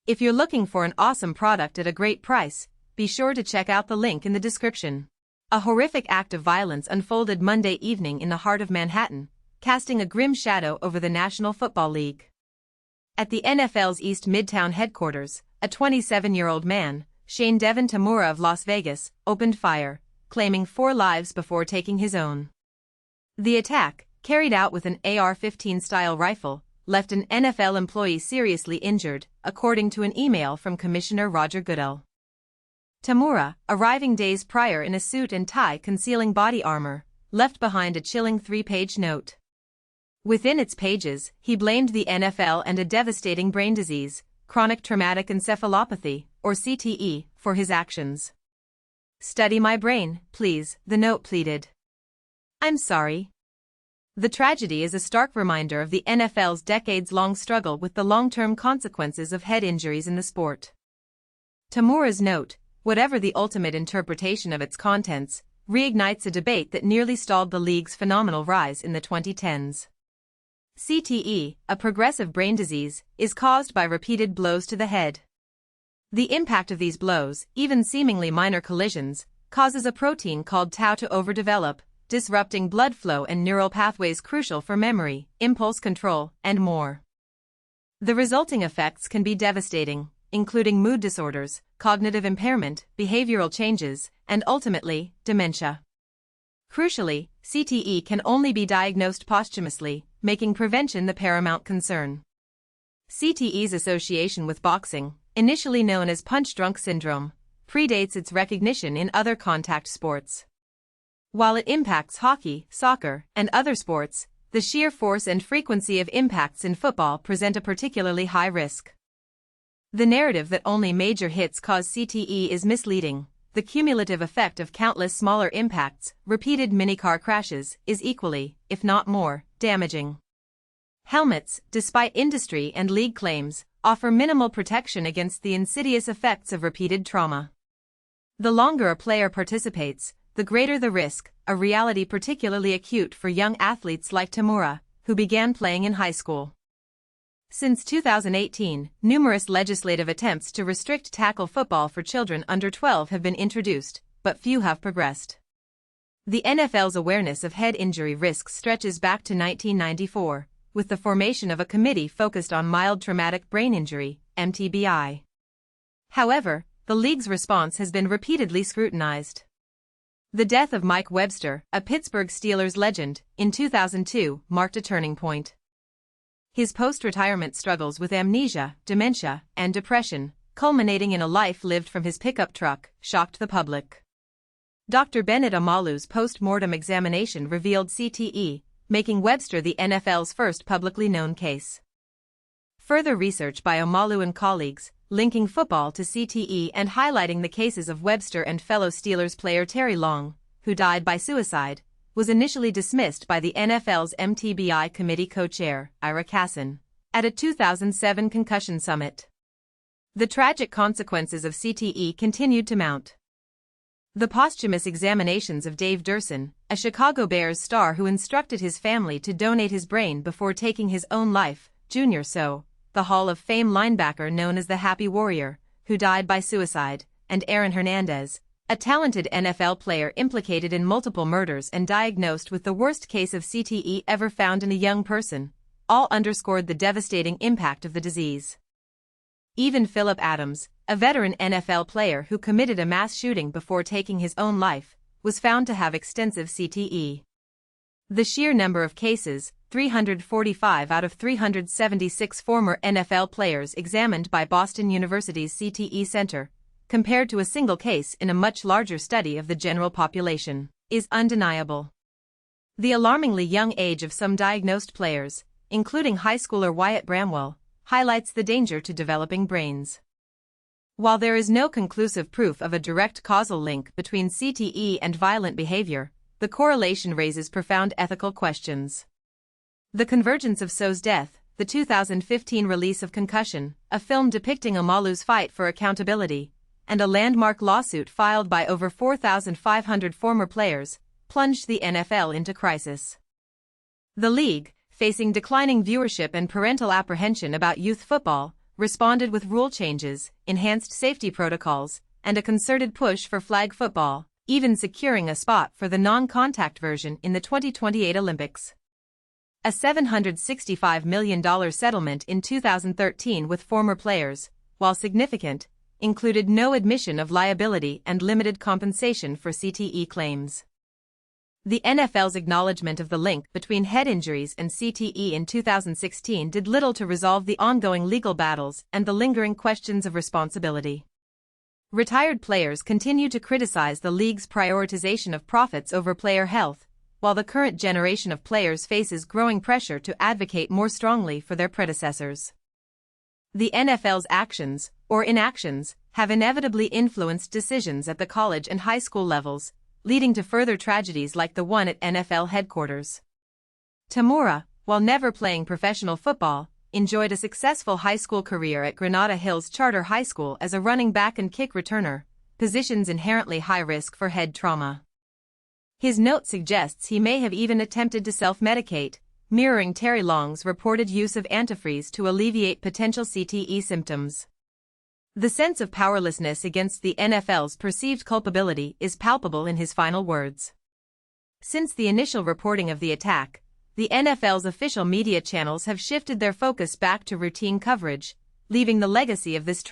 If you're looking for an awesome product at a great price, be sure to check out the link in the description. A horrific act of violence unfolded Monday evening in the heart of Manhattan, casting a grim shadow over the National Football League. At the NFL's East Midtown headquarters, a 27-year-old man, Shane Devin Tamura of Las Vegas, opened fire, claiming 4 lives before taking his own. The attack, carried out with an AR-15-style rifle, left an NFL employee seriously injured, according to an email from Commissioner Roger Goodell. Tamura, arriving days prior in a suit and tie concealing body armor, left behind a chilling 3-page note. Within its pages, he blamed the NFL and a devastating brain disease, chronic traumatic encephalopathy, or CTE, for his actions. "Study my brain, please," the note pleaded. "I'm sorry." The tragedy is a stark reminder of the NFL's decades-long struggle with the long-term consequences of head injuries in the sport. Tamura's note, whatever the ultimate interpretation of its contents, reignites a debate that nearly stalled the league's phenomenal rise in the 2010s. CTE, a progressive brain disease, is caused by repeated blows to the head. The impact of these blows, even seemingly minor collisions, causes a protein called tau to overdevelop, disrupting blood flow and neural pathways crucial for memory, impulse control, and more. The resulting effects can be devastating, including mood disorders, cognitive impairment, behavioral changes, and ultimately, dementia. Crucially, CTE can only be diagnosed posthumously, making prevention the paramount concern. CTE's association with boxing, initially known as punch-drunk syndrome, predates its recognition in other contact sports. While it impacts hockey, soccer, and other sports, the sheer force and frequency of impacts in football present a particularly high risk. The narrative that only major hits cause CTE is misleading. The cumulative effect of countless smaller impacts, repeated mini-car crashes, is equally, if not more, damaging. Helmets, despite industry and league claims, offer minimal protection against the insidious effects of repeated trauma. The longer a player participates, the greater the risk, a reality particularly acute for young athletes like Tamura, who began playing in high school. Since 2018, numerous legislative attempts to restrict tackle football for children under 12 have been introduced, but few have progressed. The NFL's awareness of head injury risks stretches back to 1994, with the formation of a committee focused on mild traumatic brain injury, MTBI. However, the league's response has been repeatedly scrutinized. The death of Mike Webster, a Pittsburgh Steelers legend, in 2002 marked a turning point. His post-retirement struggles with amnesia, dementia, and depression, culminating in a life lived from his pickup truck, shocked the public. Dr. Bennett Omalu's post-mortem examination revealed CTE, making Webster the NFL's first publicly known case. Further research by Omalu and colleagues, linking football to CTE and highlighting the cases of Webster and fellow Steelers player Terry Long, who died by suicide, was initially dismissed by the NFL's MTBI committee co-chair, Ira Kassan, at a 2007 concussion summit. The tragic consequences of CTE continued to mount. The posthumous examinations of Dave Durson, a Chicago Bears star who instructed his family to donate his brain before taking his own life, Jr. So, the Hall of Fame linebacker known as the Happy Warrior, who died by suicide, and Aaron Hernandez, a talented NFL player implicated in multiple murders and diagnosed with the worst case of CTE ever found in a young person, all underscored the devastating impact of the disease. Even Philip Adams, a veteran NFL player who committed a mass shooting before taking his own life, was found to have extensive CTE. The sheer number of cases, 345 out of 376 former NFL players examined by Boston University's CTE Center, compared to a single case in a much larger study of the general population, is undeniable. The alarmingly young age of some diagnosed players, including high schooler Wyatt Bramwell, highlights the danger to developing brains. While there is no conclusive proof of a direct causal link between CTE and violent behavior, the correlation raises profound ethical questions. The convergence of So's death, the 2015 release of Concussion, a film depicting Omalu's fight for accountability, and a landmark lawsuit filed by over 4,500 former players, plunged the NFL into crisis. The league, facing declining viewership and parental apprehension about youth football, responded with rule changes, enhanced safety protocols, and a concerted push for flag football, even securing a spot for the non-contact version in the 2028 Olympics. A $765 million settlement in 2013 with former players, while significant, included no admission of liability and limited compensation for CTE claims. The NFL's acknowledgement of the link between head injuries and CTE in 2016 did little to resolve the ongoing legal battles and the lingering questions of responsibility. Retired players continue to criticize the league's prioritization of profits over player health, while the current generation of players faces growing pressure to advocate more strongly for their predecessors. The NFL's actions, or inactions, have inevitably influenced decisions at the college and high school levels, leading to further tragedies like the one at NFL headquarters. Tamura, while never playing professional football, enjoyed a successful high school career at Granada Hills Charter High School as a running back and kick returner, positions inherently high risk for head trauma. His note suggests he may have even attempted to self-medicate, mirroring Terry Long's reported use of antifreeze to alleviate potential CTE symptoms. The sense of powerlessness against the NFL's perceived culpability is palpable in his final words. Since the initial reporting of the attack, the NFL's official media channels have shifted their focus back to routine coverage, leaving the legacy of this